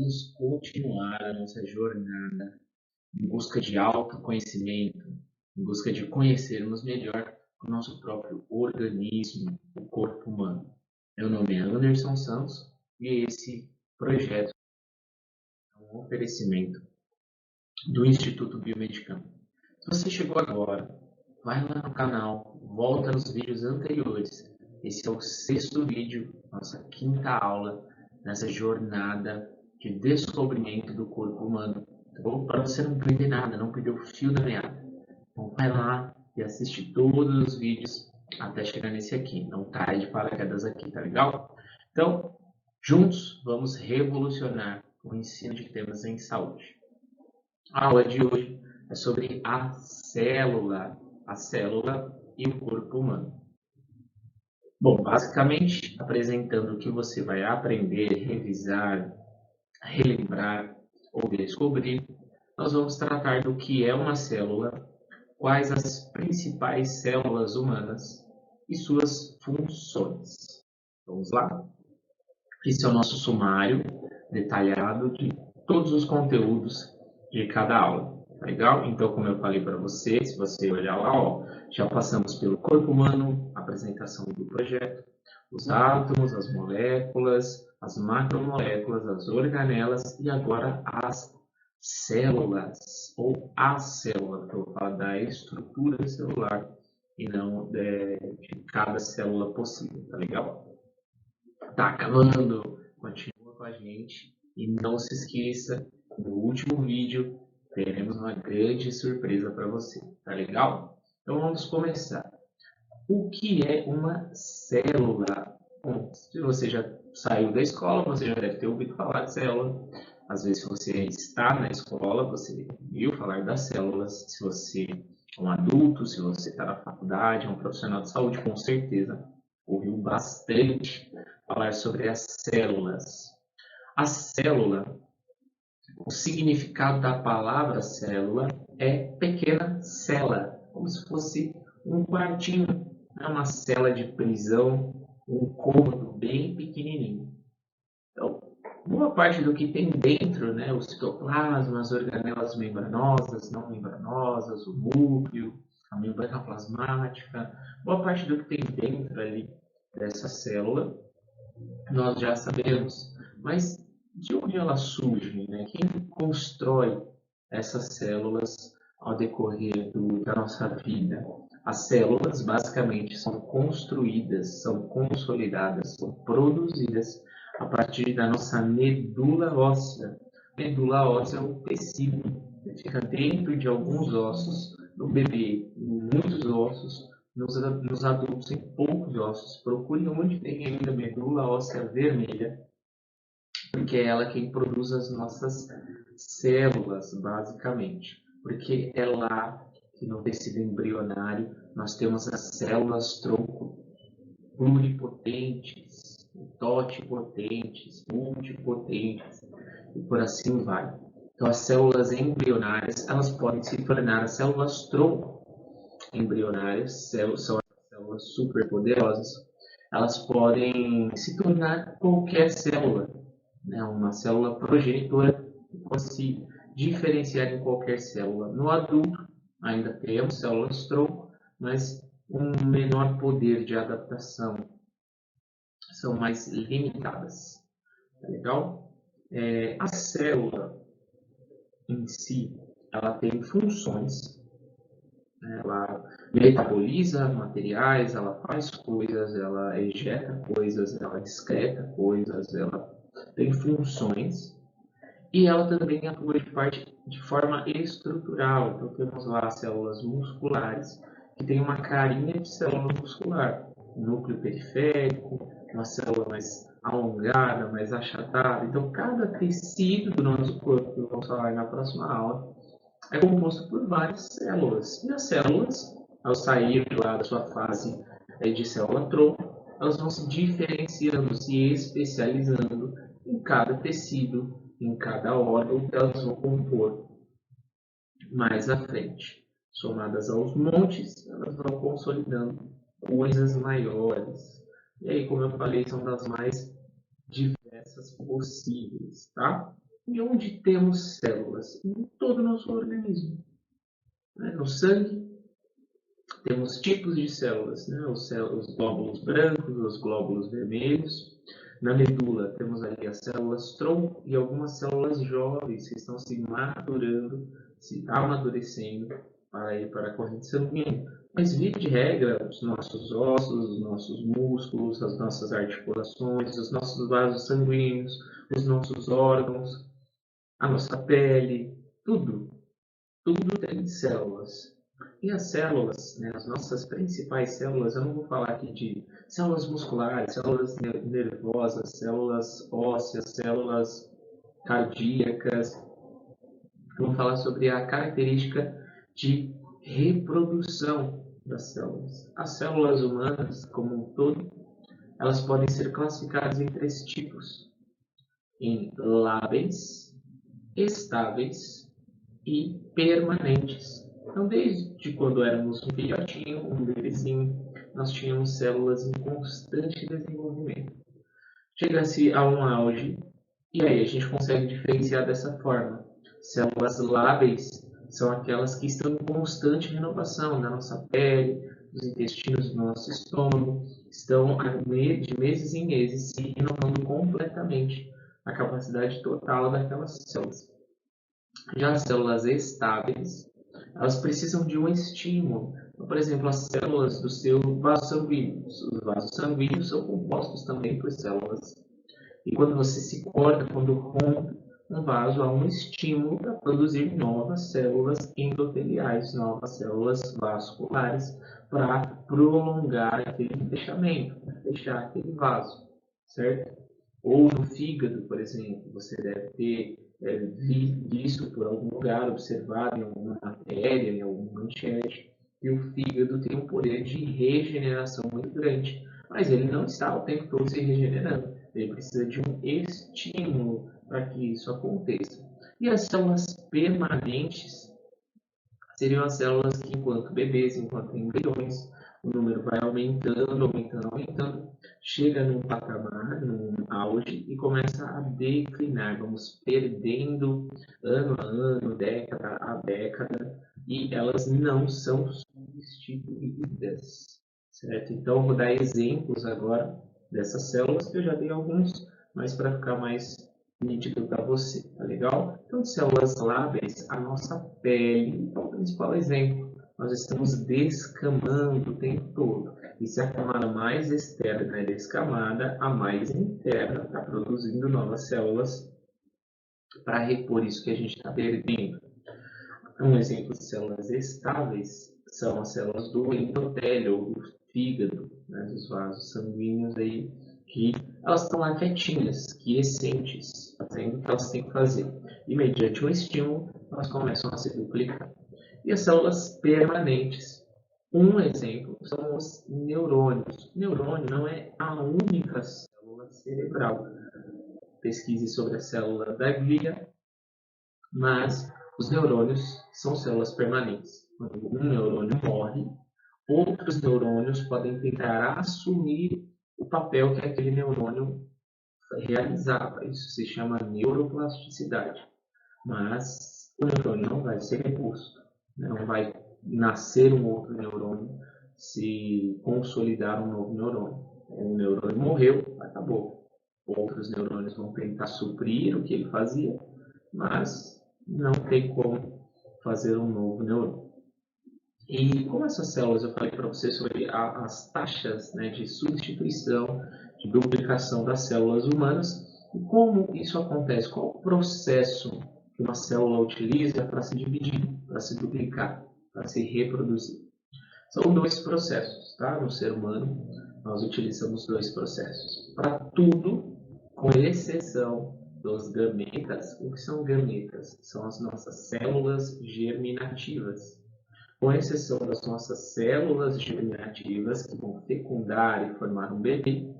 Vamos continuar a nossa jornada em busca de autoconhecimento, em busca de conhecermos melhor o nosso próprio organismo, o corpo humano. Meu nome é Anderson Santos e esse projeto é um oferecimento do Instituto Biomedicam. Se você chegou agora, vai lá no canal, volta nos vídeos anteriores. Esse é o 6º vídeo, nossa 5ª aula nessa jornada de descobrimento do corpo humano. Tá bom? Para você não perder nada, não perder o fio da meada. Então vai lá e assiste todos os vídeos até chegar nesse aqui. Não caia de paraquedas aqui, tá legal? Então, juntos vamos revolucionar o ensino de temas em saúde. A aula de hoje é sobre a célula e o corpo humano. Bom, basicamente, apresentando o que você vai aprender, revisar, relembrar ou descobrir, nós vamos tratar do que é uma célula, quais as principais células humanas e suas funções. Vamos lá? Esse é o nosso sumário detalhado de todos os conteúdos de cada aula. Legal? Então, como eu falei para você, se você olhar lá, já passamos pelo corpo humano, apresentação do projeto, os átomos, as moléculas, as macromoléculas, as organelas e agora as células, ou a célula, que eu vou falar da estrutura celular e não de cada célula possível, tá legal? Tá acabando, continua com a gente e não se esqueça, no último vídeo teremos uma grande surpresa para você, tá legal? Então vamos começar. O que é uma célula? Bom, se você já saiu da escola, você já deve ter ouvido falar de célula. Às vezes, se você está na escola, você viu falar das células. Se você é um adulto, se você está na faculdade, é um profissional de saúde, com certeza ouviu bastante falar sobre as células. A célula, o significado da palavra célula é pequena cela, como se fosse um quartinho, uma cela de prisão, um cômodo bem pequenininho. Então, boa parte do que tem dentro, o citoplasma, as organelas membranosas, não membranosas, o núcleo, a membrana plasmática, boa parte do que tem dentro ali dessa célula, nós já sabemos. Mas de onde elas surgem? Quem constrói essas células ao decorrer da nossa vida? As células, basicamente, são construídas, são consolidadas, são produzidas a partir da nossa medula óssea. Medula óssea é um tecido que fica dentro de alguns ossos, no bebê, em muitos ossos, nos adultos em poucos ossos. Procure onde tem ainda medula óssea vermelha, porque é ela quem produz as nossas células, basicamente. Porque é lá que no tecido embrionário nós temos as células tronco pluripotentes, totipotentes, multipotentes e por assim vai. Então as células embrionárias elas podem se tornar as células tronco embrionárias, são células superpoderosas, elas podem se tornar qualquer célula, uma célula progenitora que pode se diferenciar em qualquer célula. No adulto, ainda temos células tronco, mas um menor poder de adaptação, são mais limitadas. Tá legal? A célula em si, ela tem funções. Ela metaboliza materiais, ela faz coisas, ela ejeta coisas, ela excreta coisas, ela tem funções e ela também atua de forma estrutural. Então temos lá as células musculares que tem uma carinha de célula muscular, núcleo periférico, uma célula mais alongada, mais achatada. Então cada tecido do nosso corpo, que vamos falar na próxima aula, é composto por várias células. E as células, ao sair lá da sua fase de célula-tronco, elas vão se diferenciando, se especializando em cada tecido, em cada órgão que elas vão compor mais à frente. Somadas aos montes, elas vão consolidando coisas maiores. E aí, como eu falei, são das mais diversas possíveis, tá? E onde temos células? Em todo o nosso organismo. No sangue, temos tipos de células, os glóbulos brancos, os glóbulos vermelhos. Na medula, temos ali as células tronco e algumas células jovens que estão se maturando, se amadurecendo para ir para a corrente sanguínea. Mas, via de regra, os nossos ossos, os nossos músculos, as nossas articulações, os nossos vasos sanguíneos, os nossos órgãos, a nossa pele, tudo tem células. E as células, as nossas principais células, eu não vou falar aqui de células musculares, células nervosas, células ósseas, células cardíacas. Eu vou falar sobre a característica de reprodução das células. As células humanas, como um todo, elas podem ser classificadas em 3 tipos: em lábeis, estáveis e permanentes. Então, desde quando éramos um filhotinho, um bebezinho, nós tínhamos células em constante desenvolvimento. Chega-se a um auge, e aí a gente consegue diferenciar dessa forma. Células lábeis são aquelas que estão em constante renovação na nossa pele, nos intestinos do nosso estômago, estão de meses em meses se renovando completamente a capacidade total daquelas células. Já as células estáveis, elas precisam de um estímulo. Então, por exemplo, as células do seu vaso sanguíneo. Os vasos sanguíneos são compostos também por células. E quando você se corta, quando rompe um vaso, há um estímulo para produzir novas células endoteliais, novas células vasculares, para prolongar aquele fechamento, para fechar aquele vaso, certo? Ou no fígado, por exemplo, você deve ter visto por algum lugar, observado em alguma matéria, em alguma manchete, que o fígado tem um poder de regeneração muito grande, mas ele não está o tempo todo se regenerando. Ele precisa de um estímulo para que isso aconteça. E as células permanentes seriam as células que, enquanto bebês, enquanto embriões, o número vai aumentando, chega num patamar, num auge e começa a declinar. Vamos perdendo ano a ano, década a década, e elas não são substituídas, certo? Então, vou dar exemplos agora dessas células, que eu já dei alguns, mas para ficar mais nítido para você, tá legal? Então, células lábeis, a nossa pele, é o principal exemplo. Nós estamos descamando o tempo todo. E se a camada mais externa é descamada, a mais interna está produzindo novas células para repor isso que a gente está perdendo. Um exemplo de células estáveis são as células do endotélio, ou do fígado, dos vasos sanguíneos aí, que elas estão lá quietinhas, quiescentes, fazendo o que elas têm que fazer. E mediante um estímulo, elas começam a se duplicar. E as células permanentes. Um exemplo são os neurônios. O neurônio não é a única célula cerebral. Pesquise sobre a célula da glia, mas os neurônios são células permanentes. Quando um neurônio morre, outros neurônios podem tentar assumir o papel que aquele neurônio realizava. Isso se chama neuroplasticidade. Mas o neurônio não vai ser reposto. Não vai nascer um outro neurônio, se consolidar um novo neurônio. O neurônio morreu, acabou. Outros neurônios vão tentar suprir o que ele fazia, mas não tem como fazer um novo neurônio. E como essas células, eu falei para você sobre as taxas de substituição, de duplicação das células humanas, e como isso acontece, qual o processo que uma célula utiliza para se dividir, para se duplicar, para se reproduzir. São 2 processos, tá? No ser humano, nós utilizamos 2 processos. Para tudo, com exceção dos gametas. O que são gametas? São as nossas células germinativas. Com exceção das nossas células germinativas, que vão fecundar e formar um bebê,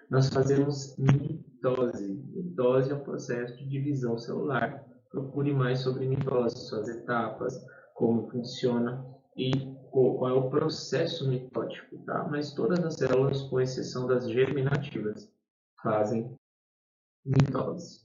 nós fazemos mitose. Mitose é um processo de divisão celular. Procure mais sobre mitose, suas etapas, como funciona e qual é o processo mitótico, tá? Mas todas as células, com exceção das germinativas, fazem mitose.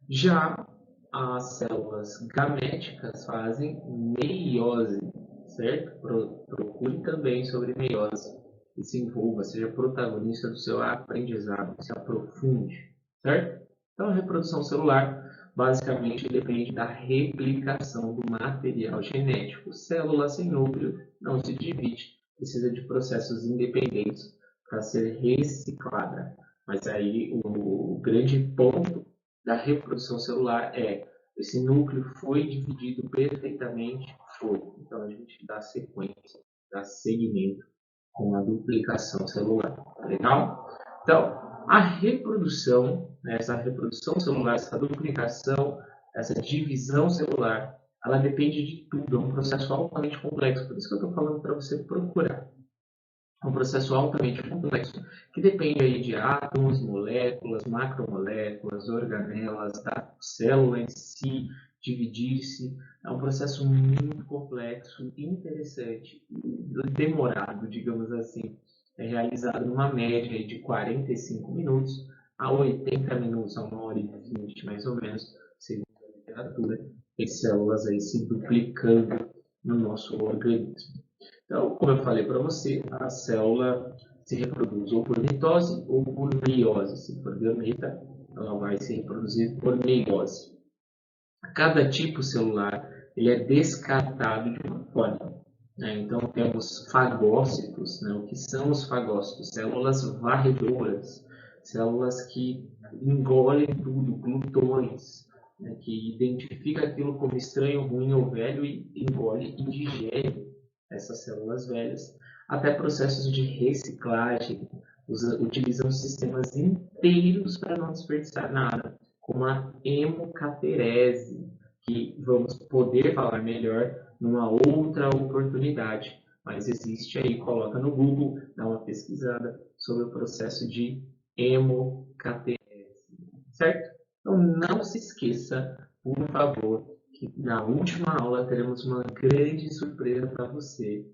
Já as células gaméticas fazem meiose, certo? Procure também sobre meiose e se envolva, seja protagonista do seu aprendizado, se aprofunde, certo? Então, a reprodução celular basicamente depende da replicação do material genético. Célula sem núcleo não se divide, precisa de processos independentes para ser reciclada. Mas aí o grande ponto da reprodução celular é esse núcleo foi dividido perfeitamente? Foi. Então a gente dá sequência, dá seguimento com a duplicação celular. Tá legal? Então, a reprodução, né, essa reprodução celular, essa duplicação, essa divisão celular, ela depende de tudo, é um processo altamente complexo. Por isso que eu estou falando para você procurar. É um processo altamente complexo, que depende aí de átomos, moléculas, macromoléculas, organelas, da célula em si, dividir-se. É um processo muito complexo, interessante, demorado, digamos assim. É realizado numa média de 45 minutos a 80 minutos, a 1h20, mais ou menos, segundo a literatura, de células aí se duplicando no nosso organismo. Então, como eu falei para você, a célula se reproduz ou por mitose ou por meiose. Se for gameta, ela vai se reproduzir por meiose. Cada tipo celular ele é descartado de uma forma. Né? Então, temos fagócitos. Né? O que são os fagócitos? Células varredoras, células que engolem tudo, glutões, né? Que identifica aquilo como estranho, ruim ou velho e engole e digere essas células velhas, até processos de reciclagem, utilizam sistemas inteiros para não desperdiçar nada, como a hemocaterese, que vamos poder falar melhor numa outra oportunidade. Mas existe aí, coloca no Google, dá uma pesquisada sobre o processo de hemocaterese, certo? Então não se esqueça, por favor, que na última aula teremos uma grande surpresa para você,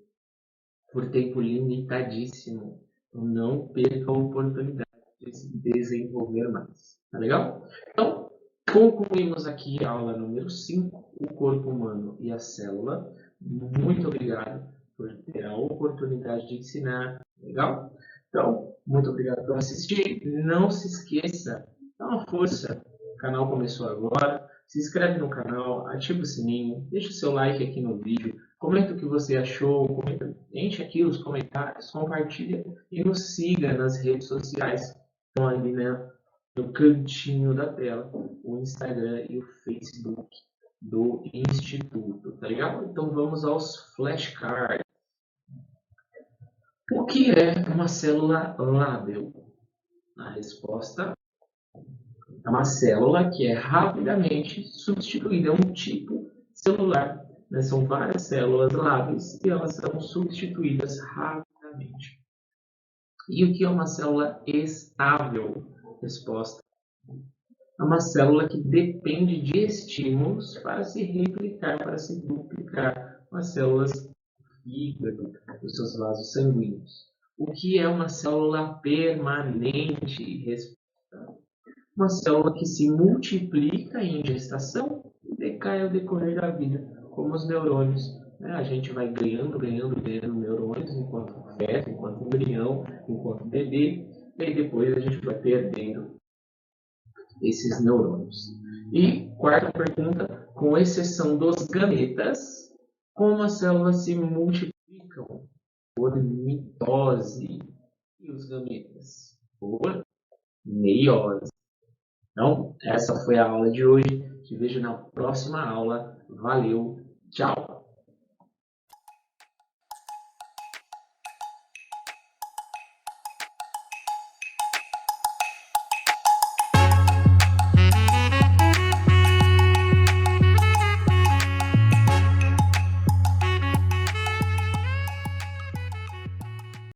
por tempo limitadíssimo. Então não perca a oportunidade de se desenvolver mais. Tá legal? Então, concluímos aqui a aula número 5, o corpo humano e a célula. Muito obrigado por ter a oportunidade de ensinar. Legal? Então, muito obrigado por assistir. Não se esqueça, dá uma força. O canal começou agora. Se inscreve no canal, ativa o sininho, deixa o seu like aqui no vídeo, comenta o que você achou, comenta, enche aqui os comentários, compartilha e nos siga nas redes sociais. Estão ali, né, no cantinho da tela, o Instagram e o Facebook do Instituto, tá legal? Então vamos aos flashcards. O que é uma célula lábel? A resposta é uma célula que é rapidamente substituída, é um tipo celular. Né? São várias células lábeis e elas são substituídas rapidamente. E o que é uma célula estável? Resposta: é uma célula que depende de estímulos para se replicar, para se duplicar. As células do fígado, dos seus vasos sanguíneos. O que é uma célula permanente? Resposta: uma célula que se multiplica em gestação e decai ao decorrer da vida, como os neurônios. Né? A gente vai ganhando neurônios enquanto feto, enquanto embrião, enquanto bebê, e aí depois a gente vai perdendo esses neurônios. E quarta pergunta, com exceção dos gametas, como as células se multiplicam? Por mitose. E os gametas? Por meiose. Então, essa foi a aula de hoje. Te vejo na próxima aula. Valeu, tchau!